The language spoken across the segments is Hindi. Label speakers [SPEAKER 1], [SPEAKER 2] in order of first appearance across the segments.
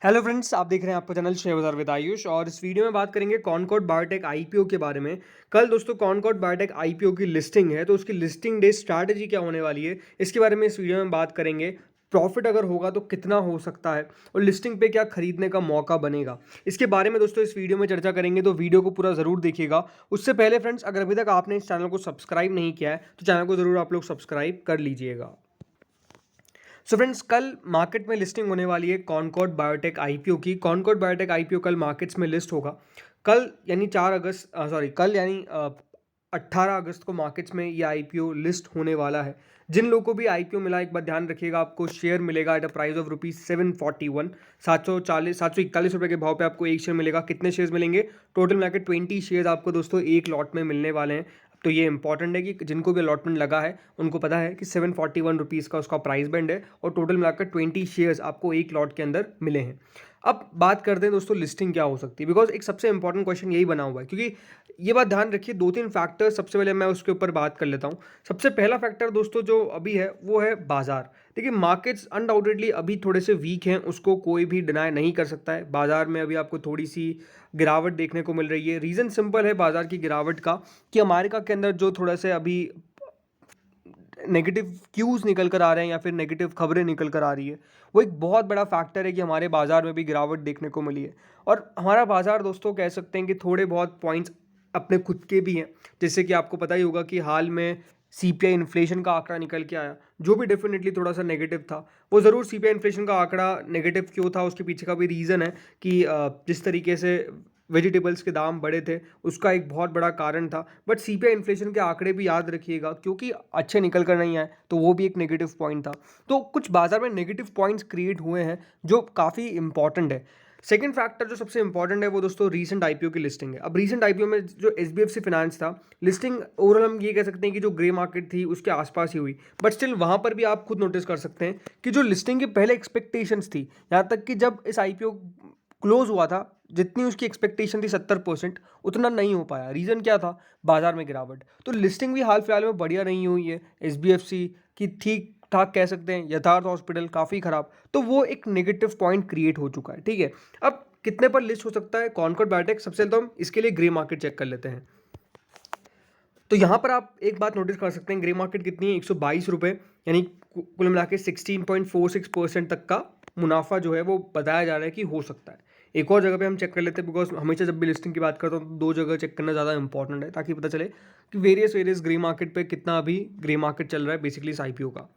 [SPEAKER 1] हेलो फ्रेंड्स, आप देख रहे हैं आपका चैनल शेयर बाजार विद आयुष। और इस वीडियो में बात करेंगे कॉनकॉर्ड बायोटेक आईपीओ के बारे में। कल दोस्तों कॉनकॉर्ड बायोटेक आईपीओ की लिस्टिंग है, तो उसकी लिस्टिंग डे स्ट्रैटेजी क्या होने वाली है इसके बारे में इस वीडियो में बात करेंगे। प्रॉफिट अगर होगा तो कितना हो सकता है और लिस्टिंग पे क्या खरीदने का मौका बनेगा, इसके बारे में दोस्तों इस वीडियो में चर्चा करेंगे। तो वीडियो को पूरा ज़रूर देखिएगा। उससे पहले फ्रेंड्स, अगर अभी तक आपने इस चैनल को सब्सक्राइब नहीं किया है तो चैनल को ज़रूर आप लोग सब्सक्राइब कर लीजिएगा। सो फ्रेंड्स, कल मार्केट में लिस्टिंग होने वाली है कॉनकॉर्ड बायोटेक आईपीओ की। कॉनकॉर्ड बायोटेक आईपीओ कल मार्केट्स में लिस्ट होगा। कल यानी 18 अगस्त को मार्केट्स में ये आईपीओ लिस्ट होने वाला है। जिन लोगों को भी आईपीओ मिला, एक बार ध्यान रखिएगा, आपको शेयर मिलेगा एट अ प्राइस ऑफ ₹741। 741 रुपये के भाव पे आपको एक शेयर मिलेगा। कितने शेयर्स मिलेंगे? टोटल मिला के 20 शेयर्स आपको दोस्तों एक लॉट में मिलने वाले हैं। तो ये इंपॉर्टेंट है कि जिनको भी अलॉटमेंट लगा है उनको पता है कि 741 रुपीज़ का उसका प्राइस बैंड है और टोटल मिलाकर 20 शेयर्स आपको एक लॉट के अंदर मिले हैं। अब बात करते हैं दोस्तों लिस्टिंग क्या हो सकती है, बिकॉज एक सबसे इंपॉर्टेंट क्वेश्चन यही बना हुआ है। क्योंकि ये बात ध्यान रखिए, 2-3 फैक्टर सबसे पहले मैं उसके ऊपर बात कर लेता हूँ। सबसे पहला फैक्टर दोस्तों जो अभी है वो है बाजार। देखिए, मार्केट्स अनडाउटेडली अभी थोड़े से वीक हैं, उसको कोई भी डिनाई नहीं कर सकता है। बाजार में अभी आपको थोड़ी सी गिरावट देखने को मिल रही है। रीज़न सिंपल है बाजार की गिरावट का, कि अमेरिका के अंदर जो थोड़ा से अभी नेगेटिव क्यूज़ निकल कर आ रहे हैं या फिर नेगेटिव खबरें निकल कर आ रही है, वो एक बहुत बड़ा फैक्टर है कि हमारे बाजार में भी गिरावट देखने को मिली है। और हमारा बाजार दोस्तों कह सकते हैं कि थोड़े बहुत पॉइंट्स अपने खुद के भी हैं। जैसे कि आपको पता ही होगा कि हाल में सीपीआई इन्फ्लेशन का आंकड़ा निकल के आया, जो भी डेफिनेटली थोड़ा सा नेगेटिव था। वो ज़रूर सीपीआई इन्फ्लेशन का आंकड़ा नेगेटिव क्यों था, उसके पीछे का भी रीज़न है कि जिस तरीके से वेजिटेबल्स के दाम बढ़े थे, उसका एक बहुत बड़ा कारण था। बट सीपीआई इन्फ्लेशन के आंकड़े भी याद रखिएगा, क्योंकि अच्छे निकल कर नहीं आए, तो वो भी एक नेगेटिव पॉइंट था। तो कुछ बाजार में नेगेटिव पॉइंट्स क्रिएट हुए हैं जो काफ़ी इंपॉर्टेंट है। सेकंड फैक्टर जो सबसे इंपॉर्टेंट है वो दोस्तों रीसेंट आईपीओ की लिस्टिंग है। अब रीसेंट आईपीओ में जो एसबीएफसी फाइनेंस था, लिस्टिंग ओवरऑल हम ये कह सकते हैं कि जो ग्रे मार्केट थी उसके आसपास ही हुई। बट स्टिल वहाँ पर भी आप खुद नोटिस कर सकते हैं कि जो लिस्टिंग के पहले एक्सपेक्टेशंस थी, यहाँ तक कि जब इस आईपीओ क्लोज हुआ था, जितनी उसकी एक्सपेक्टेशन थी 70%, उतना नहीं हो पाया। रीज़न क्या था? बाजार में गिरावट। तो लिस्टिंग भी हाल फिलहाल में बढ़िया नहीं हुई है। एसबीएफसी की ठीक ठाक कह सकते हैं, यथार्थ हॉस्पिटल काफ़ी खराब। तो वो एक नेगेटिव पॉइंट क्रिएट हो चुका है। ठीक है, अब कितने पर लिस्ट हो सकता है कॉनकॉर्ड बायोटेक? सबसे पहले तो हम इसके लिए ग्रे मार्केट चेक कर लेते हैं। तो यहाँ पर आप एक बात नोटिस कर सकते हैं, ग्रे मार्केट कितनी है? 122 रुपये, यानी कुल मिला के 16.46% तक का मुनाफा जो है वो बताया जा रहा है कि हो सकता है। एक और जगह पे हम चेक कर लेते हैं, बिकॉज हमेशा जब भी लिस्टिंग की बात करता हूँ तो दो जगह चेक करना ज़्यादा इंपॉर्टेंट है, ताकि पता चले कि वेरियस ग्रे मार्केट पे कितना अभी ग्रे मार्केट चल रहा है बेसिकली इस आईपीओ का।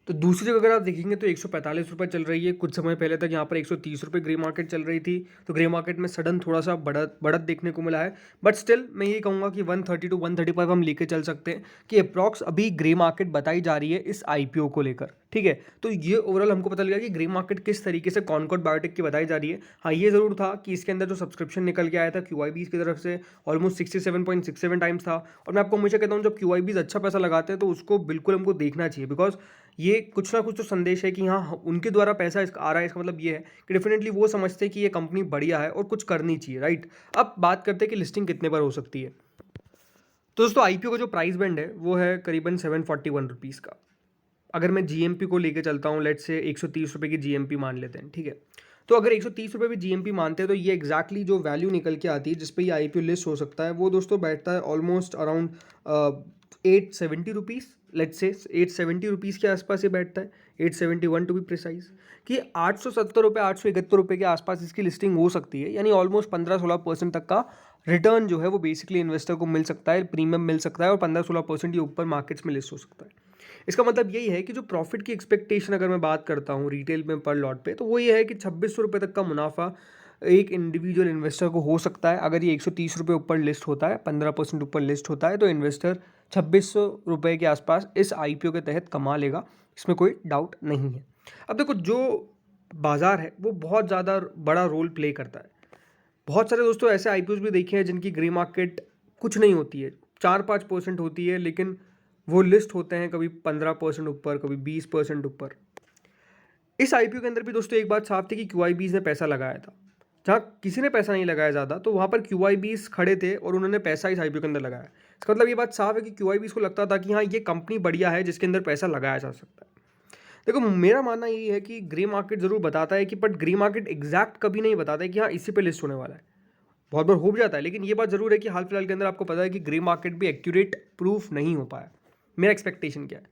[SPEAKER 1] तो दूसरी जगह अगर आप देखेंगे तो 145 रुपये चल रही है। कुछ समय पहले तक यहाँ पर 130 रुपये ग्रे मार्केट चल रही थी। तो ग्रे मार्केट में सडन थोड़ा सा बढ़त देखने को मिला है। बट स्टिल मैं ये कहूँगा कि 130 to 135 हम लेके चल सकते हैं कि अप्रॉक्स अभी ग्रे मार्केट बताई जा रही है इस आईपीओ को लेकर। ठीक है, तो ये ओवरऑल हमको पता लगा कि ग्रे मार्केट किस तरीके से कॉनकॉर्ड बायोटेक की बताई जा रही है। हाँ, ये ज़रूर था कि इसके अंदर जो सब्सक्रिप्शन निकल के आया था QIBs की तरफ से, ऑलमोस्ट 67.67 टाइम्स था। और मैं आपको हमेशा कहता हूँ, जब QIBs अच्छा पैसा लगाते हैं तो उसको बिल्कुल हमको देखना चाहिए, बिकॉज ये कुछ ना कुछ तो संदेश है कि हाँ, उनके द्वारा पैसा आ रहा है। इसका मतलब ये है कि डेफिनेटली वो समझते हैं कि ये कंपनी बढ़िया है और कुछ करनी चाहिए, राइट। अब बात करते हैं कि लिस्टिंग कितने पर हो सकती है। तो दोस्तों, आईपीओ का जो प्राइस बैंड है वो है करीबन 741 रुपीज़ का। अगर मैं जीएमपी को लेके चलता हूँ, लेट्स से 130 रुपये की जीएमपी मान लेते हैं। ठीक है, तो अगर 130 रुपये भी जीएमपी मानते हैं तो ये एग्जैक्टली जो वैल्यू निकल के आती है जिस पे ये आईपीओ लिस्ट हो सकता है, वो दोस्तों बैठता है almost around 870 rupees. Let's say 870 rupees के आसपास ये बैठता है, 871 टू बी प्रिसाइज। कि 870 रुपये, 871 रुपये के आसपास इसकी लिस्टिंग हो सकती है। यानी ऑलमोस्ट 15-16% तक का रिटर्न जो है वो बेसिकली इन्वेस्टर को मिल सकता है, प्रीमियम मिल सकता है, और 15-16% ये ऊपर मार्केट्स में लिस्ट हो सकता है। इसका मतलब यही है कि जो प्रॉफिट की एक्सपेक्टेशन अगर मैं बात करता हूँ रिटेल में पर लॉट पे, तो वो ये है कि 2600 रुपये तक का मुनाफा एक इंडिविजुअल इन्वेस्टर को हो सकता है। अगर ये 130 रुपये ऊपर लिस्ट होता है, 15% ऊपर लिस्ट होता है, तो इन्वेस्टर 2600 रुपये के आसपास इस आईपीओ के तहत कमा लेगा, इसमें कोई डाउट नहीं है। अब देखो, जो बाज़ार है वो बहुत ज़्यादा बड़ा रोल प्ले करता है। बहुत सारे दोस्तों ऐसे आईपीओज भी देखे हैं जिनकी ग्रे मार्केट कुछ नहीं होती है, 4-5% होती है, लेकिन वो लिस्ट होते हैं कभी 15% ऊपर, कभी 20% ऊपर। इस आईपीओ के अंदर भी दोस्तों एक बात साफ थी कि QIBs ने पैसा लगाया था। जहाँ किसी ने पैसा नहीं लगाया ज़्यादा, तो वहाँ पर QIBs खड़े थे और उन्होंने पैसा इस आईपीओ के अंदर लगाया। इसका मतलब ये बात साफ है कि QIBs को लगता था कि हाँ, ये कंपनी बढ़िया है जिसके अंदर पैसा लगाया जा सकता है। देखो मेरा मानना यही है कि ग्रे मार्केट ज़रूर बताता है कि, बट ग्रे मार्केट एग्जैक्ट कभी नहीं बताता है कि हाँ इसी पे लिस्ट होने वाला है। बहुत बार हो भी जाता है, लेकिन ये बात ज़रूर है कि हाल फिलहाल के अंदर आपको पता है कि ग्रे मार्केट भी एक्यूरेट प्रूफ नहीं हो पाया। मेरा एक्सपेक्टेशन क्या है,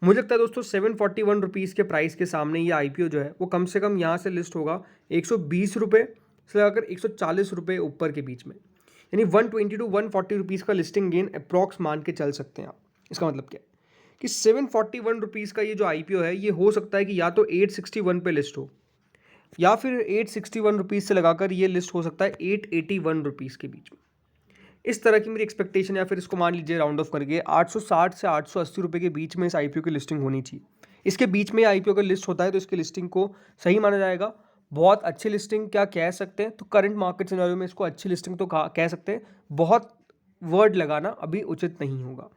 [SPEAKER 1] मुझे लगता है दोस्तों 741 रुपीज़ के प्राइस के सामने ये आईपीओ जो है वो कम से कम यहाँ से लिस्ट होगा 120 रुपये से लगाकर 140 रुपये ऊपर के बीच में, यानी 120 टू 140 रुपीज़ का लिस्टिंग गेन अप्रॉक्स मान के चल सकते हैं आप। इसका मतलब क्या है कि 741 रुपीज़ का ये जो आईपीओ है ये हो सकता है कि या तो 861 पे लिस्ट हो, या फिर 861 रुपीज़ से लगाकर ये लिस्ट हो सकता है 881 रुपीज़ के बीच में। इस तरह की मेरी एक्सपेक्टेशन, या फिर इसको मान लीजिए राउंड ऑफ करके 860 से 880 रुपये के बीच में इस आईपीओ की लिस्टिंग होनी चाहिए। इसके बीच में आईपीओ का लिस्ट होता है तो इसकी लिस्टिंग को सही माना जाएगा। बहुत अच्छी लिस्टिंग क्या कह सकते हैं, तो करंट मार्केट सिनेरियो में इसको अच्छी लिस्टिंग तो कह सकते हैं, बहुत वर्ड लगाना अभी उचित नहीं होगा।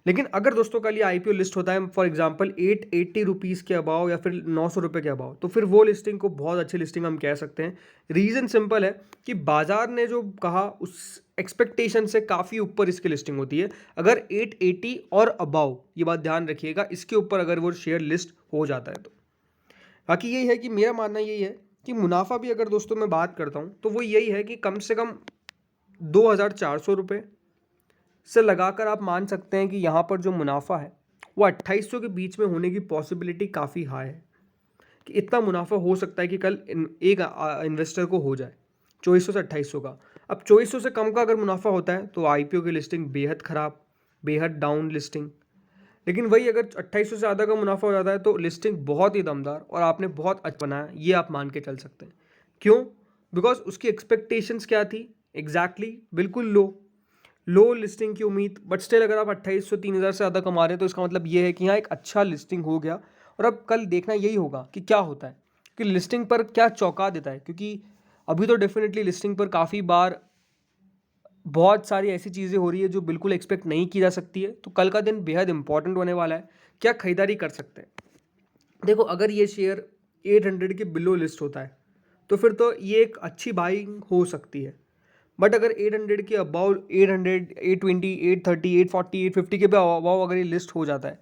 [SPEAKER 1] लेकिन अगर दोस्तों कल ये आईपीओ लिस्ट होता है फॉर एग्जांपल 880 रुपीज़ के अबाव या फिर 900 रुपये के अबाव, तो फिर वो लिस्टिंग को बहुत अच्छी लिस्टिंग हम कह सकते हैं। रीज़न सिंपल है कि बाजार ने जो कहा उस एक्सपेक्टेशन से काफ़ी ऊपर इसकी लिस्टिंग होती है। अगर 880 और अबाव, ये बात ध्यान रखिएगा, इसके ऊपर अगर वो शेयर लिस्ट हो जाता है तो बाकी यही है कि मेरा मानना यही है कि मुनाफा भी अगर दोस्तों मैं बात करता हूँ तो वो यही है कि कम से कम 2400 रुपये से लगाकर आप मान सकते हैं कि यहाँ पर जो मुनाफा है वो 2800 के बीच में होने की पॉसिबिलिटी काफ़ी हाई है कि इतना मुनाफा हो सकता है कि कल एक इन्वेस्टर को हो जाए 2400 से 2800 का। अब 2400 से कम का अगर मुनाफा होता है तो आईपीओ की लिस्टिंग बेहद ख़राब, बेहद डाउन लिस्टिंग। लेकिन वही अगर 2800 से ज़्यादा का मुनाफा हो जाता है तो लिस्टिंग बहुत ही दमदार और आपने बहुत अच्छा बनाया, ये आप मान के चल सकते हैं। क्यों? बिकॉज उसकी एक्सपेक्टेशंस क्या थी एग्जैक्टली बिल्कुल लो लिस्टिंग की उम्मीद, बट स्टिल अगर आप 2800 3000 से ज़्यादा कमा रहे हैं तो इसका मतलब ये है कि यहाँ एक अच्छा लिस्टिंग हो गया। और अब कल देखना यही होगा कि क्या होता है, कि लिस्टिंग पर क्या चौंका देता है, क्योंकि अभी तो डेफिनेटली लिस्टिंग पर काफ़ी बार बहुत सारी ऐसी चीज़ें हो रही है जो बिल्कुल एक्सपेक्ट नहीं की जा सकती है। तो कल का दिन बेहद इंपॉर्टेंट होने वाला है। क्या खरीदारी कर सकते हैं? देखो अगर ये शेयर 800 के बिलो लिस्ट होता है तो फिर तो ये एक अच्छी बाइंग हो सकती है। बट अगर 800 के अबाउ 800 820 830 840 850 के अबाउ अगर ये लिस्ट हो जाता है,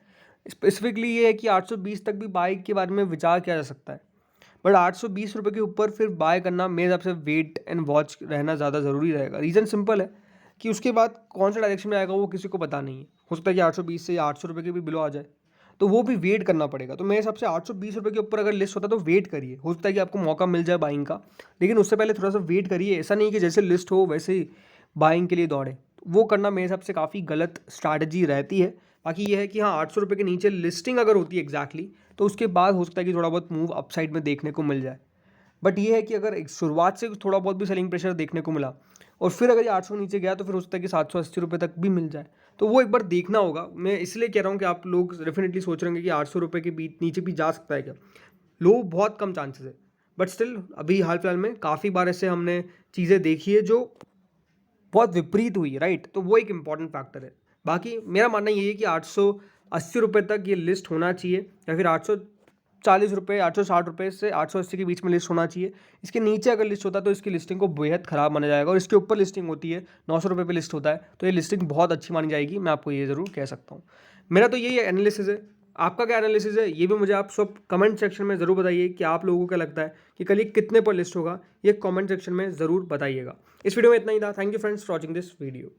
[SPEAKER 1] स्पेसिफिकली ये है कि 820 तक भी बाय के बारे में विचार किया जा सकता है। बट 820 रुपये के ऊपर फिर बाय करना मेरे हिसाब से वेट एंड वॉच रहना ज़्यादा ज़रूरी रहेगा। रीज़न सिंपल है कि उसके बाद कौन सा डायरेक्शन में आएगा वो किसी को पता नहीं है। हो सकता है कि 820 से या 800 रुपये के भी बिलो आ जाए, तो वो भी वेट करना पड़ेगा। तो मेरे हिसाब से 820 रुपये के ऊपर अगर लिस्ट होता है तो वेट करिए, हो सकता है कि आपको मौका मिल जाए बाइंग का, लेकिन उससे पहले थोड़ा सा वेट करिए। ऐसा नहीं कि जैसे लिस्ट हो वैसे ही बाइंग के लिए दौड़े, वो करना मेरे हिसाब से काफ़ी गलत स्ट्रैटेजी रहती है। बाकी ये है कि हाँ 800 रुपये के नीचे लिस्टिंग अगर होती है एग्जैक्टली, तो उसके बाद हो सकता है कि थोड़ा बहुत मूव अपसाइड में देखने को मिल जाए। बट ये है कि अगर एक शुरुआत से थोड़ा बहुत भी सेलिंग प्रेशर देखने को मिला और फिर अगर ये 800 नीचे गया तो फिर हो सकता है कि 780 रुपये तक भी मिल जाए, तो वो एक बार देखना होगा। मैं इसलिए कह रहा हूँ कि आप लोग डेफिनेटली सोच रहे होंगे कि 800 रुपये के बीच नीचे भी जा सकता है क्या। लो बहुत कम चांसेस है, बट स्टिल अभी हाल फिलहाल में काफ़ी बार ऐसे हमने चीज़ें देखी है जो बहुत विपरीत हुई है, राइट। तो वो एक इंपॉर्टेंट फैक्टर है। बाकी मेरा मानना ये है कि 880 रुपये तक ये लिस्ट होना चाहिए, या फिर 840 रुपये 860 रुपये से 880 के बीच में लिस्ट होना चाहिए। इसके नीचे अगर लिस्ट होता है तो इसकी लिस्टिंग को बेहद ख़राब माना जाएगा, और इसके ऊपर लिस्टिंग होती है 900 रुपये पे लिस्ट होता है तो ये लिस्टिंग बहुत अच्छी मानी जाएगी। मैं आपको ये ज़रूर कह सकता हूँ। मेरा तो यही एनालिसिस है। आपका क्या एनालिसिस है ये भी मुझे आप सब कमेंट सेक्शन में ज़रूर बताइए कि आप लोगों को क्या लगता है कि कल ये कितने पर लिस्ट होगा, ये कमेंट सेक्शन में ज़रूर बताइएगा। इस वीडियो में इतना ही था। Thank you friends for watching this video.